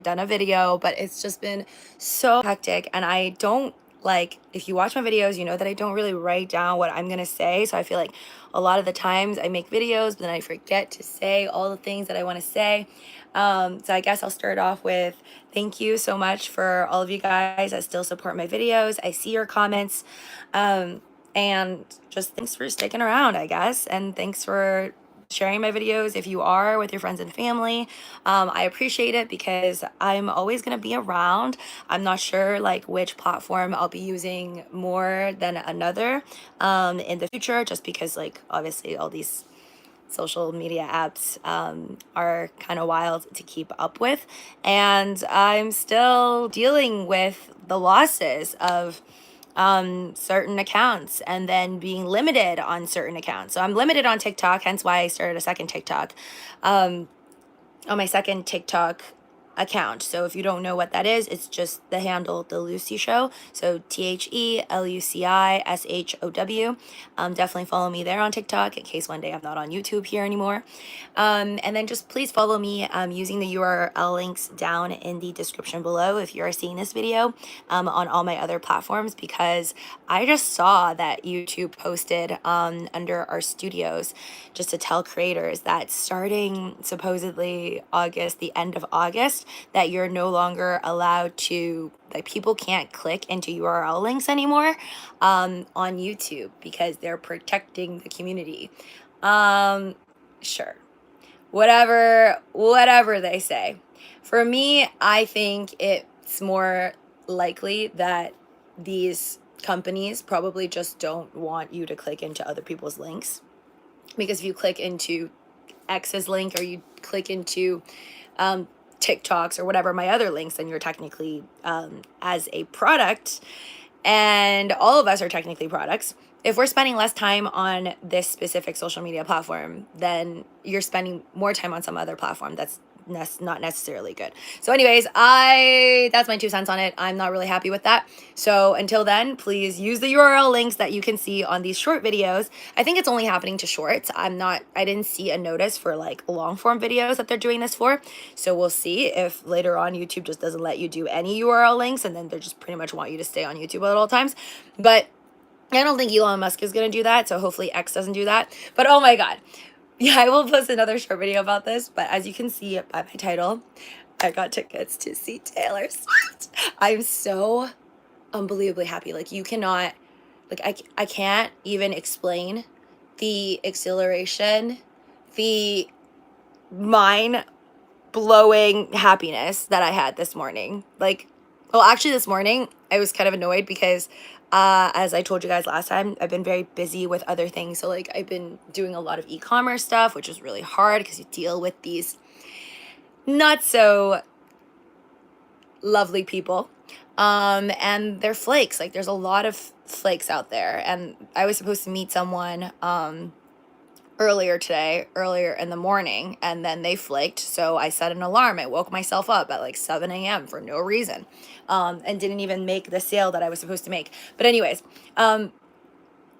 done a video, but it's just been so hectic. And I don't like, if you watch my videos, you know that I don't really write down what I'm gonna say. So I feel like a lot of the times I make videos, but then I forget to say all the things that I want to say. So I guess I'll start off with thank you so much for all of you guys that still support my videos. I see your comments. And just thanks for sticking around, I guess. And thanks for sharing my videos if you are with your friends and family. I appreciate it because I'm always going to be around. I'm not sure like which platform I'll be using more than another in the future, just because like obviously all these social media apps are kind of wild to keep up with. And I'm still dealing with the losses of certain accounts and then being limited on certain accounts. So I'm limited on TikTok, hence why I started a second TikTok. On my second TikTok account. So if you don't know what that is, it's just the handle The Luci Show. So TheLucishow. Definitely follow me there on TikTok in case one day I'm not on YouTube here anymore. And then just please follow me using the URL links down in the description below if you are seeing this video on all my other platforms, because I just saw that YouTube posted under our studios just to tell creators that starting supposedly August, the end of August, that you're no longer allowed to, like, people can't click into URL links anymore on YouTube because they're protecting the community. Sure. Whatever they say. For me, I think it's more likely that these companies probably just don't want you to click into other people's links. Because if you click into X's link or you click into TikToks or whatever my other links, then you're technically as a product, and all of us are technically products. If we're spending less time on this specific social media platform, then you're spending more time on some other platform that's not necessarily good. So anyways, that's my 2 cents on it. I'm not really happy with that. So until then, please use the URL links that you can see on these short videos. I think it's only happening to shorts. I didn't see a notice for like long form videos that they're doing this for. So we'll see if later on YouTube just doesn't let you do any URL links and then they just pretty much want you to stay on YouTube at all times. But I don't think Elon Musk is going to do that. So hopefully X doesn't do that. But oh my God. Yeah, I will post another short video about this, but as you can see by my title, I got tickets to see Taylor Swift. I'm so unbelievably happy. Like, you cannot, like, I can't even explain the exhilaration, the mind-blowing happiness that I had this morning. Like, well, actually this morning, I was kind of annoyed because as I told you guys last time, I've been very busy with other things. So like I've been doing a lot of e-commerce stuff, which is really hard because you deal with these not so lovely people. And they're flakes. Like there's a lot of flakes out there. And I was supposed to meet someone earlier in the morning, and then they flaked. So I set an alarm. I woke myself up at like 7 a.m. for no reason, and didn't even make the sale that I was supposed to make. But anyways,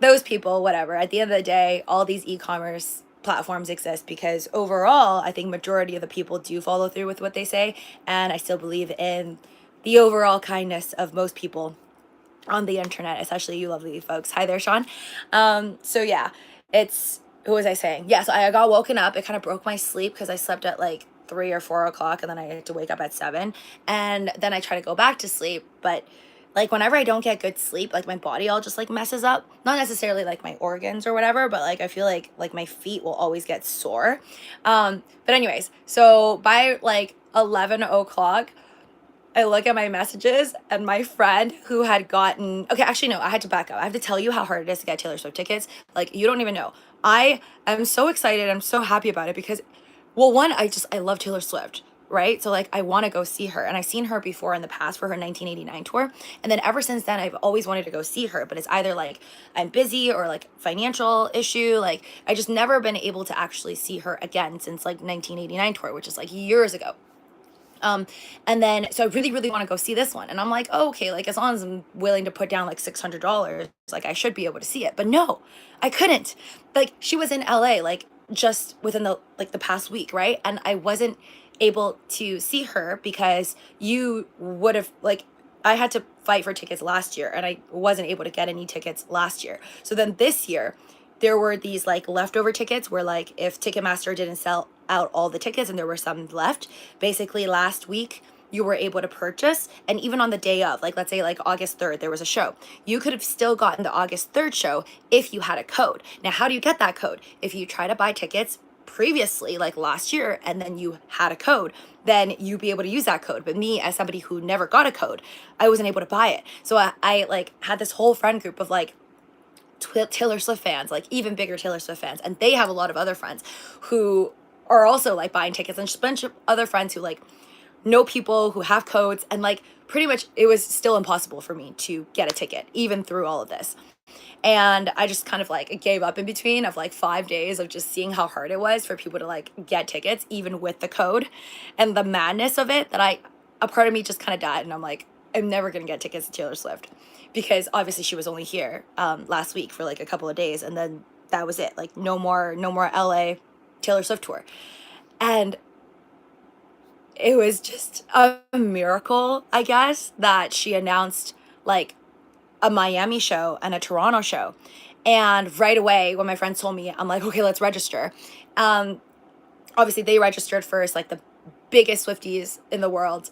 those people, whatever. At the end of the day, all these e-commerce platforms exist because overall, I think majority of the people do follow through with what they say, and I still believe in the overall kindness of most people on the internet, especially you lovely folks. Hi there, Sean. So yeah, who was I saying? Yeah, so I got woken up. It kind of broke my sleep because I slept at like 3 or 4 o'clock and then I had to wake up at 7. And then I try to go back to sleep. But like whenever I don't get good sleep, like my body all just like messes up. Not necessarily like my organs or whatever, but like I feel like my feet will always get sore. But anyways, so by like 11 o'clock, I look at my messages and my friend who had gotten, okay, actually, no, I had to back up. I have to tell you how hard it is to get Taylor Swift tickets. Like, you don't even know. I am so excited. I'm so happy about it because, well, one, I love Taylor Swift, right? So, like, I want to go see her. And I've seen her before in the past for her 1989 tour. And then ever since then, I've always wanted to go see her. But it's either, like, I'm busy or, like, financial issue. Like, I just never been able to actually see her again since, like, 1989 tour, which is, like, years ago. And then, so I really, really want to go see this one. And I'm like, oh, okay, like as long as I'm willing to put down like $600, like I should be able to see it. But no, I couldn't. Like she was in LA, like just within the past week, right? And I wasn't able to see her because you would have, like, I had to fight for tickets last year and I wasn't able to get any tickets last year. So then this year, there were these like leftover tickets where, like, if Ticketmaster didn't sell out all the tickets and there were some left, basically last week you were able to purchase. And even on the day of, like, let's say like August 3rd, there was a show, you could have still gotten the August 3rd show if you had a code. Now, how do you get that code? If you try to buy tickets previously, like last year, and then you had a code, then you'd be able to use that code. But me, as somebody who never got a code, I wasn't able to buy it. So I like had this whole friend group of like Taylor Swift fans, like even bigger Taylor Swift fans, and they have a lot of other friends who are also like buying tickets, and just a bunch of other friends who like know people who have codes, and like pretty much it was still impossible for me to get a ticket even through all of this. And I just kind of like gave up in between of like 5 days of just seeing how hard it was for people to like get tickets even with the code, and the madness of it, that a part of me just kind of died, and I'm like, I'm never gonna get tickets to Taylor Swift, because obviously she was only here last week for like a couple of days, and then that was it. Like no more LA Taylor Swift tour. And it was just a miracle, I guess, that she announced like a Miami show and a Toronto show. And right away, when my friends told me, I'm like, okay, let's register. Um, Obviously, they registered first, like the biggest Swifties in the world.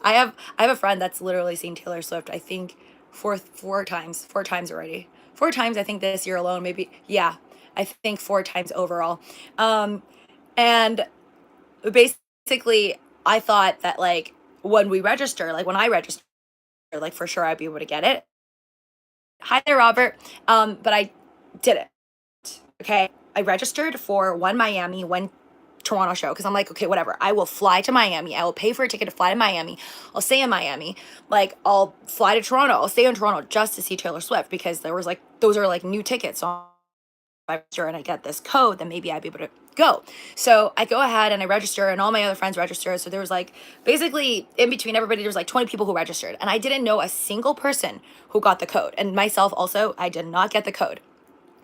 I have a friend that's literally seen Taylor Swift, I think, four times already. 4 times, I think, this year alone, maybe. Yeah, I think 4 times overall. And basically, I thought that like when we register, like when I register, like for sure I'd be able to get it. Hi there, Robert. But I didn't. Okay, I registered for one Miami, one Toronto show, because I'm like, okay, whatever. I will fly to Miami. I will pay for a ticket to fly to Miami. I'll stay in Miami. Like, I'll fly to Toronto. I'll stay in Toronto just to see Taylor Swift, because there was like, those are like new tickets. So I register and I get this code, then maybe I'd be able to go. So I go ahead and I register, and all my other friends register. So there was like, basically in between everybody, there was like 20 people who registered, and I didn't know a single person who got the code. And myself also, I did not get the code.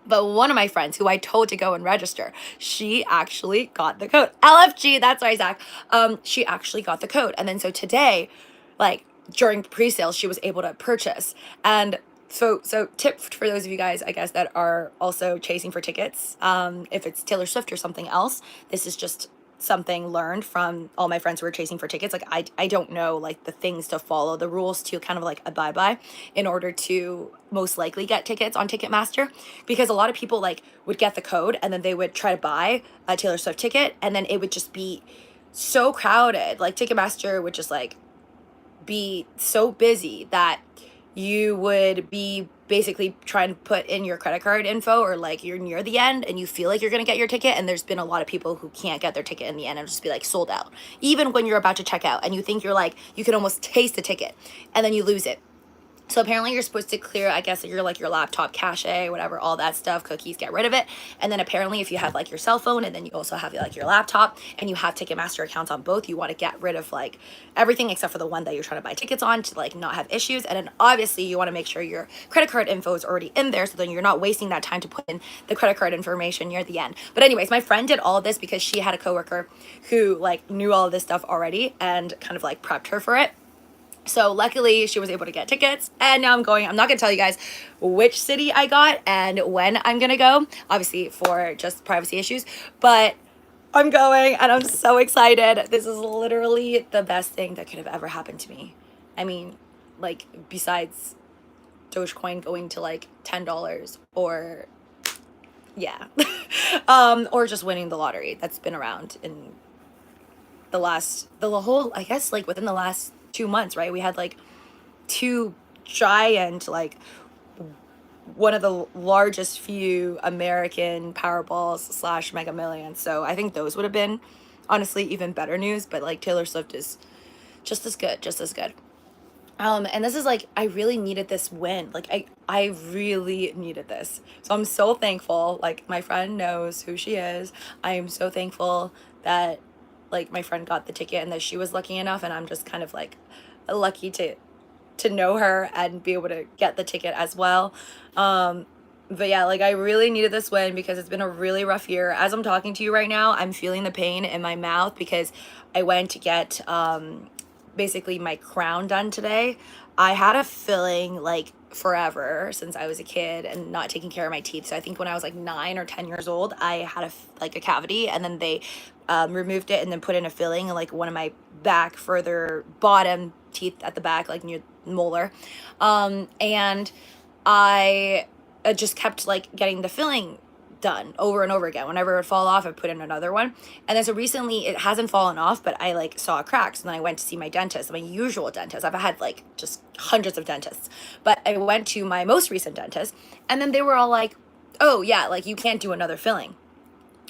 But one of my friends who I told to go and register, she actually got the code. LFG, that's right, Zach. She actually got the code. And then so today, like during pre-sale, she was able to purchase. And so tip for those of you guys, I guess, that are also chasing for tickets, if it's Taylor Swift or something else, this is just something learned from all my friends who are chasing for tickets. Like I don't know like the things to follow, the rules to kind of like abide by in order to most likely get tickets on Ticketmaster, because a lot of people like would get the code and then they would try to buy a Taylor Swift ticket, and then it would just be so crowded. Like Ticketmaster would just like be so busy that you would be basically trying to put in your credit card info, or like you're near the end and you feel like you're going to get your ticket, and there's been a lot of people who can't get their ticket in the end and just be like sold out even when you're about to check out, and you think you're like, you can almost taste the ticket, and then you lose it. So apparently you're supposed to clear, I guess, your like your laptop cache, whatever, all that stuff, cookies, get rid of it. And then apparently if you have like your cell phone and then you also have like your laptop and you have Ticketmaster accounts on both, you want to get rid of like everything except for the one that you're trying to buy tickets on, to like not have issues. And then obviously you want to make sure your credit card info is already in there, so then you're not wasting that time to put in the credit card information near the end. But anyways, my friend did all of this because she had a coworker who like knew all of this stuff already and kind of like prepped her for it. So luckily she was able to get tickets, and now I'm going. I'm not going to tell you guys which city I got and when I'm going to go, obviously for just privacy issues, but I'm going and I'm so excited. This is literally the best thing that could have ever happened to me. I mean, like besides Dogecoin going to like $10, or yeah, or just winning the lottery. That's been around in the whole, I guess, like within the last 2 months, right? We had like two giant, like one of the largest few American Powerballs slash Mega Millions. So I think those would have been honestly even better news, but like Taylor Swift is just as good, just as good. And this is like, I really needed this win. Like I really needed this. So I'm so thankful. Like my friend knows who she is. I am so thankful that like my friend got the ticket and that she was lucky enough, and I'm just kind of like lucky to know her and be able to get the ticket as well. But yeah, like I really needed this win because it's been a really rough year. As I'm talking to you right now, I'm feeling the pain in my mouth because I went to get basically my crown done today. I had a filling like forever since I was a kid and not taking care of my teeth. So I think when I was like 9 or 10 years old, I had like a cavity, and then they removed it and then put in a filling in like one of my back further bottom teeth at the back, like near molar. And I just kept like getting the filling done over and over again. Whenever it would fall off, I put in another one. And then so recently it hasn't fallen off, but I like saw a crack. So then I went to see my dentist, my usual dentist. I've had like just hundreds of dentists, but I went to my most recent dentist, and then they were all like, oh yeah, like you can't do another filling.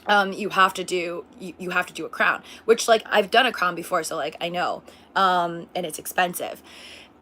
You have to do you have to do a crown, which like I've done a crown before, so like I know, and it's expensive.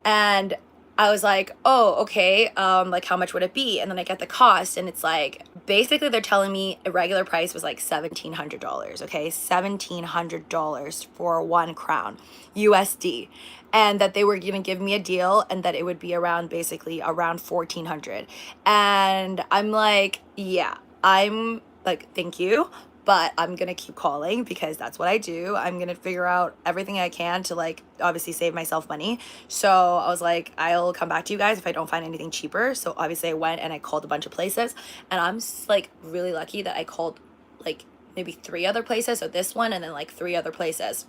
And I was like, oh, okay, like how much would it be? And then I get the cost, and it's like basically they're telling me a regular price was like $1,700, okay? $1,700 for one crown, USD. And that they were gonna give me a deal and that it would be around basically around 1,400. And I'm like, yeah, I'm like, thank you, but I'm gonna keep calling because that's what I do. I'm gonna figure out everything I can to like obviously save myself money. So I was like, I'll come back to you guys if I don't find anything cheaper. So obviously I went and I called a bunch of places, and I'm like really lucky that I called like maybe 3 other places. So this one and then like 3 other places.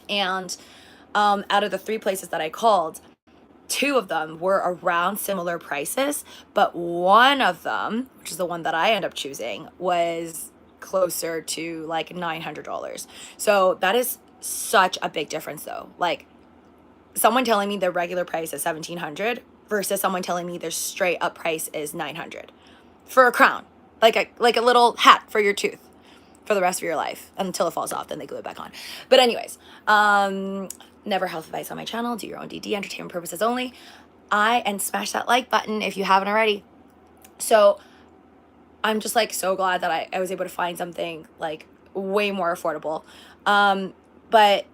And out of the 3 places that I called, 2 of them were around similar prices, but one of them, which is the one that I end up choosing, was closer to like $900. So that is such a big difference though. Like someone telling me the regular price is 1,700 versus someone telling me their straight up price is 900 for a crown, like a little hat for your tooth for the rest of your life until it falls off, then they glue it back on. But anyways, never health advice on my channel. Do your own DD, entertainment purposes only. And smash that like button if you haven't already. So I'm just like so glad that I was able to find something like way more affordable. But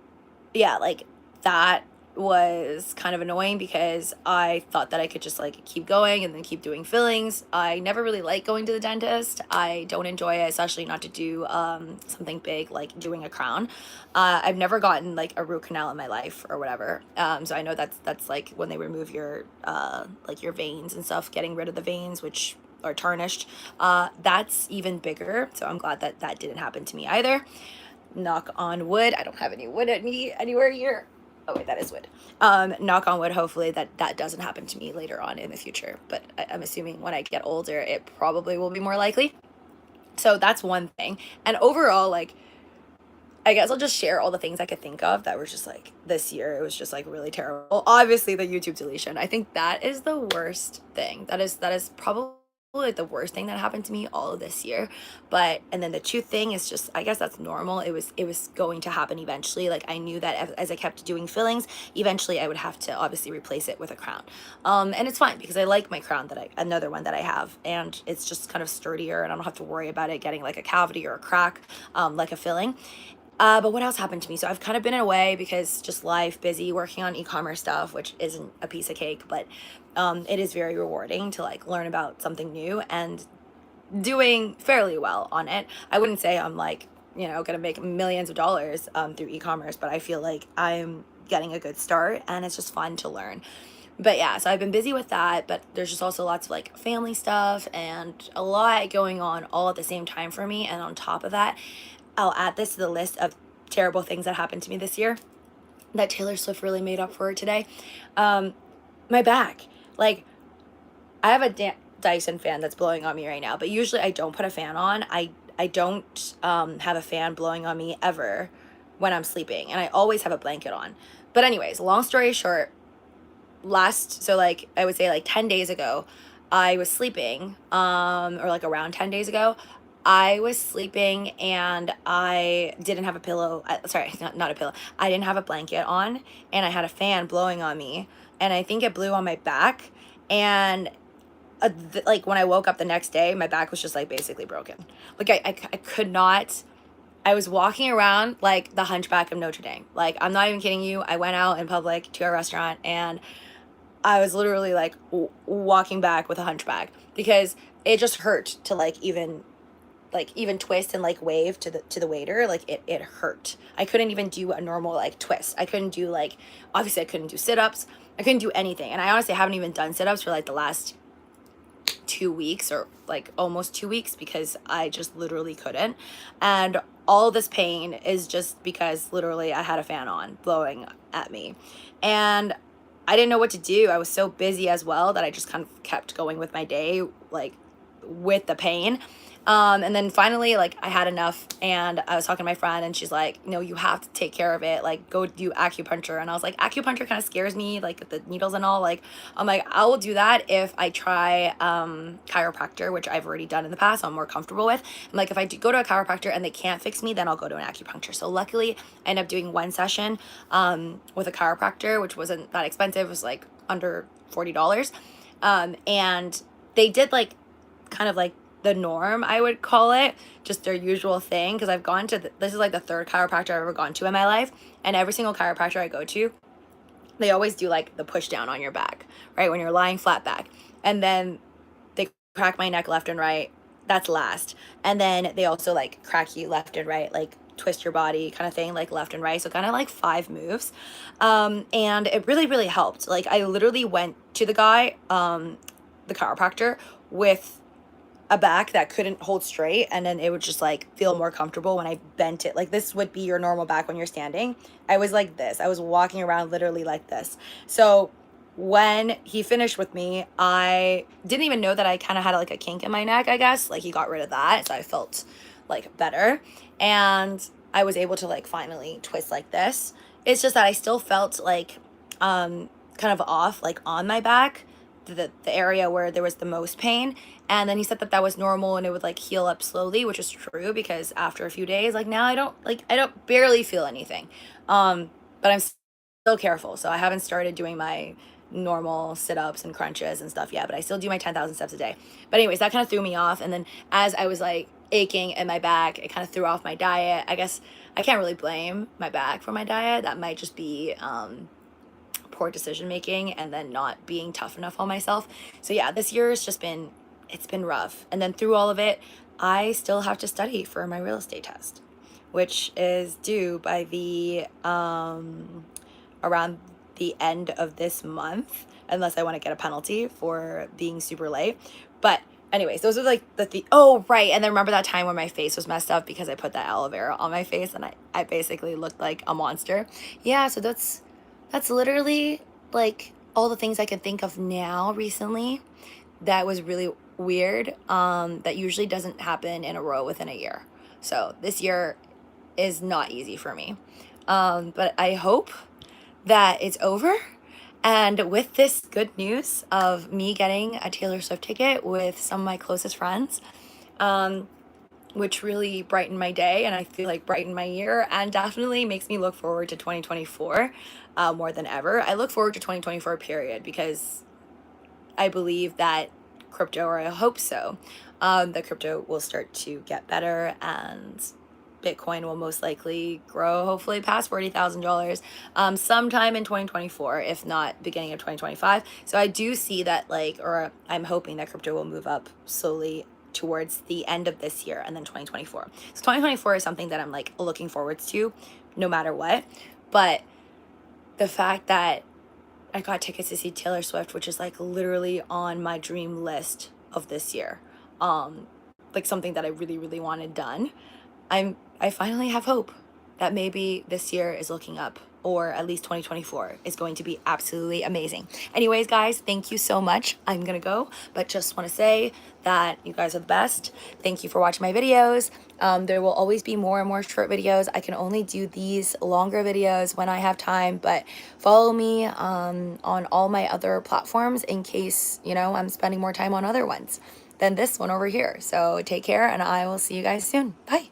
yeah, like that was kind of annoying because I thought that I could just like keep going and then keep doing fillings. I never really like going to the dentist. I don't enjoy it, especially not to do something big like doing a crown. I've never gotten like a root canal in my life or whatever. So I know that's like when they remove your like your veins and stuff, getting rid of the veins which are tarnished. That's even bigger. So I'm glad that that didn't happen to me either. Knock on wood. I don't have any wood at me anywhere here. Oh wait, that is wood. Knock on wood, hopefully that doesn't happen to me later on in the future, but I'm assuming when I get older it probably will be more likely. So that's one thing. And overall, like I guess I'll just share all the things I could think of that were just like this year it was just like really terrible. Obviously the YouTube deletion, I think that is the worst thing. That is probably like the worst thing that happened to me all of this year. But and then the tooth thing is just, I guess that's normal. It was going to happen eventually. Like I knew that as I kept doing fillings, eventually I would have to obviously replace it with a crown. And it's fine because I like my crown another one that I have, and it's just kind of sturdier and I don't have to worry about it getting like a cavity or a crack like a filling. But what else happened to me? So I've kind of been away because just life, busy, working on e-commerce stuff, which isn't a piece of cake, but it is very rewarding to like learn about something new and doing fairly well on it. I wouldn't say I'm like, you know, gonna make millions of dollars through e-commerce, but I feel like I'm getting a good start and it's just fun to learn. But yeah, so I've been busy with that, but there's just also lots of like family stuff and a lot going on all at the same time for me. And on top of that, I'll add this to the list of terrible things that happened to me this year that Taylor Swift really made up for today. My back. Like, I have a Dyson fan that's blowing on me right now, but usually I don't put a fan on. I don't have a fan blowing on me ever when I'm sleeping, and I always have a blanket on. But anyways, long story short, so like I would say like 10 days ago, I was sleeping, or like around 10 days ago, I was sleeping and I didn't have a pillow. Sorry, not a pillow. I didn't have a blanket on, and I had a fan blowing on me, and I think it blew on my back. And like when I woke up the next day, my back was just like basically broken. Like I could not. I was walking around like the Hunchback of Notre Dame. Like I'm not even kidding you. I went out in public to a restaurant and I was literally like walking back with a hunchback because it just hurt to even twist and like wave to the waiter. Like it hurt. I couldn't even do a normal like twist. I couldn't do like, obviously I couldn't do sit-ups. I couldn't do anything. And I honestly haven't even done sit-ups for like the last 2 weeks, or like almost 2 weeks, because I just literally couldn't. And all this pain is just because literally I had a fan on blowing at me. And I didn't know what to do. I was so busy as well that I just kind of kept going with my day, like with the pain. And then finally, like, I had enough, and I was talking to my friend, and she's like, no, you have to take care of it. Like, go do acupuncture. And I was like, acupuncture kind of scares me, like the needles and all. Like, I'm like, I will do that if I try chiropractor, which I've already done in the past, so I'm more comfortable with. I'm like, if I do go to a chiropractor and they can't fix me, then I'll go to an acupuncture. So luckily, I ended up doing one session with a chiropractor, which wasn't that expensive. It was like under $40. And they did like kind of like the norm, I would call it, just their usual thing. Because I've gone to this is like the third chiropractor I've ever gone to in my life, and every single chiropractor I go to, they always do like the push down on your back, right, when you're lying flat back, and then they crack my neck left and right. That's last. And then they also like crack you left and right, like twist your body kind of thing, like left and right. So kind of like 5 moves. And it really helped. Like, I literally went to the guy, the chiropractor, with a back that couldn't hold straight, and then it would just like feel more comfortable when I bent it. Like, this would be your normal back when you're standing. I was like this. I was walking around literally like this. So when he finished with me, I didn't even know that I kind of had like a kink in my neck, I guess. Like, he got rid of that, so I felt like better, and I was able to like finally twist like this. It's just that I still felt like kind of off, like on my back, the area where there was the most pain. And then he said that that was normal, and it would like heal up slowly, which is true, because after a few days, like now I don't barely feel anything. But I'm still careful, so I haven't started doing my normal sit-ups and crunches and stuff yet, but I still do my 10,000 steps a day. But anyways, that kind of threw me off. And then as I was like aching in my back, it kind of threw off my diet. I guess I can't really blame my back for my diet. That might just be poor decision making, and then not being tough enough on myself. So yeah, this year has just been, it's been rough. And then through all of it, I still have to study for my real estate test, which is due by the around the end of this month, unless I want to get a penalty for being super late. But anyways, those are like oh right. And then remember that time when my face was messed up because I put that aloe vera on my face, and I basically looked like a monster. Yeah, so that's literally like all the things I can think of now recently that was really weird, that usually doesn't happen in a row within a year. So this year is not easy for me. But I hope that it's over. And with this good news of me getting a Taylor Swift ticket with some of my closest friends, which really brightened my day, and I feel like brightened my year, and definitely makes me look forward to 2024 more than ever. I look forward to 2024, period, because I believe that crypto, or I hope so, that crypto will start to get better, and Bitcoin will most likely grow, hopefully past $40,000 sometime in 2024, if not beginning of 2025. So I do see that, like, or I'm hoping that crypto will move up slowly towards the end of this year, and then 2024. So 2024 is something that I'm like looking forward to no matter what. But the fact that I got tickets to see Taylor Swift, which is like literally on my dream list of this year, like something that I really wanted done, I finally have hope that maybe this year is looking up, or at least 2024 is going to be absolutely amazing. Anyways, guys, thank you so much. I'm gonna go, but just want to say that you guys are the best. Thank you for watching my videos. There will always be more and more short videos. I can only do these longer videos when I have time, but follow me on all my other platforms in case, you know, I'm spending more time on other ones than this one over here. So take care, and I will see you guys soon. Bye.